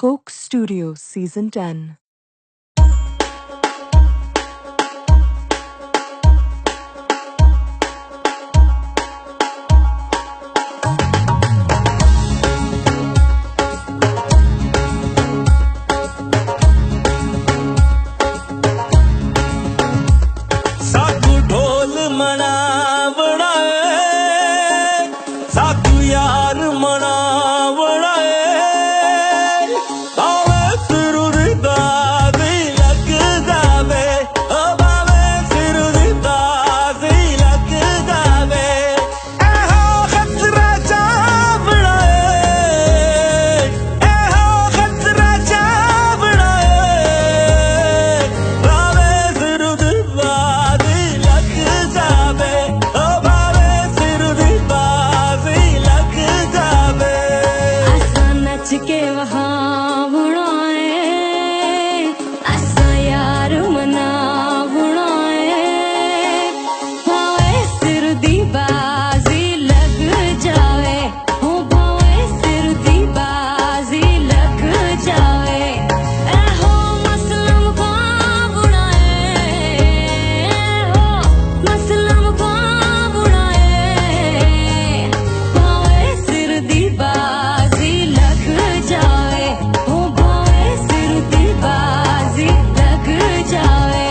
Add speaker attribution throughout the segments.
Speaker 1: Coke Studio Season 10.
Speaker 2: साकू ढोल मनावड़ा साकू यार मनावड़ा बावे सिरुदी दादी लग जावे ओ बावे सिरुदी दादी लग जावे एहो खतरा चावड़ा एहो खतरा चावड़ा बावे सिरुदी दादी लग जावे ओ बावे सिरुदी दादी लग जावे
Speaker 3: असा नच के वहाँ बुढ़ाए असा यार मना बुढ़ाए भावे सिर दी बाजी लग जावे हो भावे सिर दी बाजी लग जावे एहो मसलम का बुढ़ाए हो मसलम का बुढ़ाए भावे सिर दी बाजी लग जावे हो भावे सिर दी बाजी लग जावे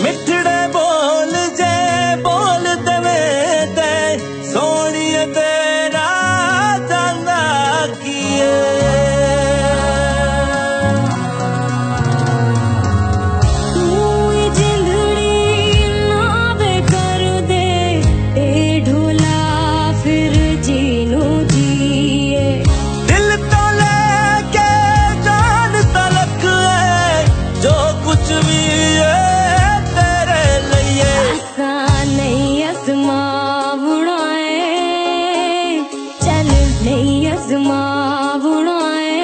Speaker 2: मिठड़े बोल जे बोल दवे ते सोनिए तेरा जाना किए
Speaker 3: तू जिंदड़ी नावे कर दे ए ढोला फिर जीनू जिए
Speaker 2: दिल तो लेके जान तलक है जो कुछ भी है तेरे लिए
Speaker 3: असा नहीं असमा बुढ़ाए चल नहीं असमा बुढ़ाए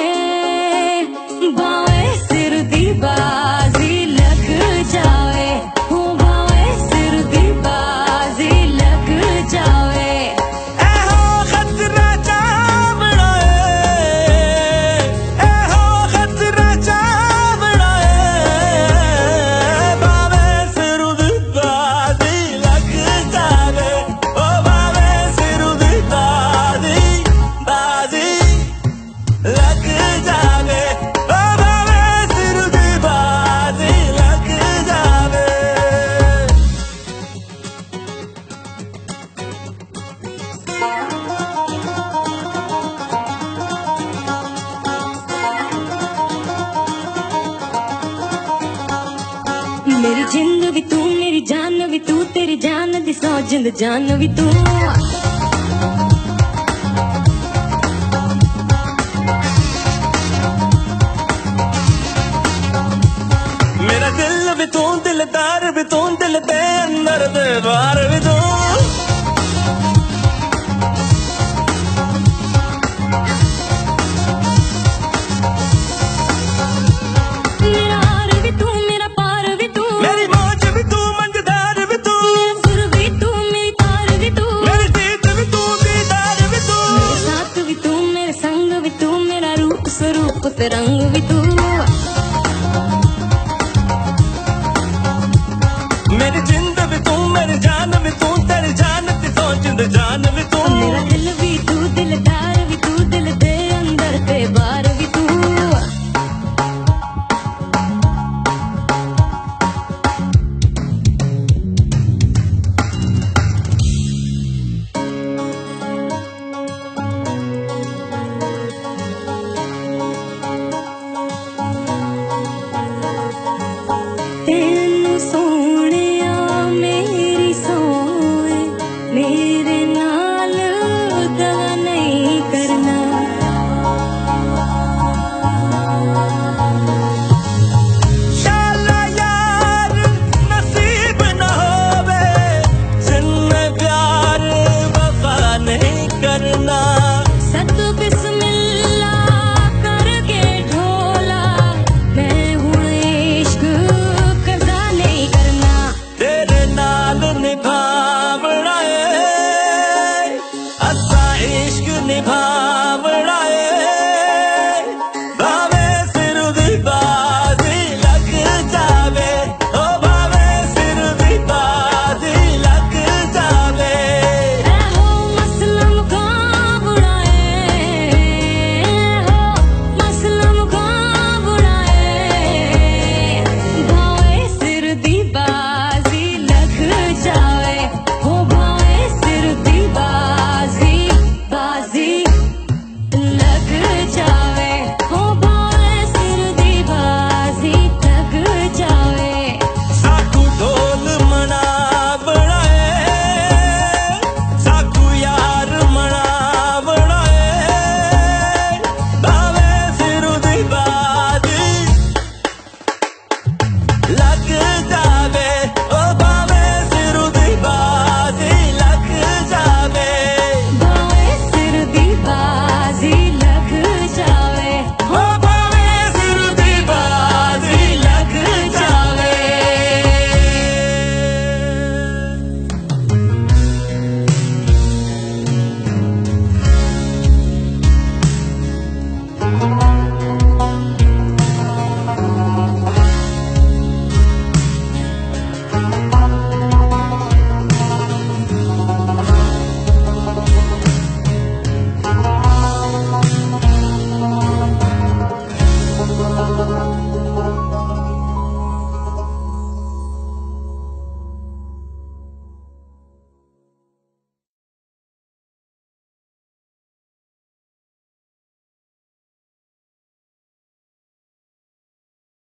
Speaker 3: भावे सिर दी बाजी लग जावे हो भावे सिर दी बाजी लग जावे
Speaker 2: एहो खतरा चावड़ा एहो खतरा चावड़ा बावे सिरुदी दादी लग जावे ओ बावे सिरुदी दादी दादी लग जावे ओ बावे सिरुदी दादी लग जावे
Speaker 3: मेरी जिंद भी तू मेरी जान भी तू तेरी जान दी सौ जिंद जान भी तू
Speaker 2: मेरा दिल भी तू दिलदार भी तू दिल दे अंदर दे बाहर भी तू
Speaker 3: मेरा हार भी तू मेरा पार भी तू
Speaker 2: मेरी मौज भी तू मंजदार भी तू
Speaker 3: मेरा सुर भी तू मेरी तार भी तू
Speaker 2: मेरी जीत भी तू दीदार भी तू
Speaker 3: मेरे साथ भी तू मेरे संग भी तू मेरा रूप स्वरूप ते रंग भी तू
Speaker 2: मेरी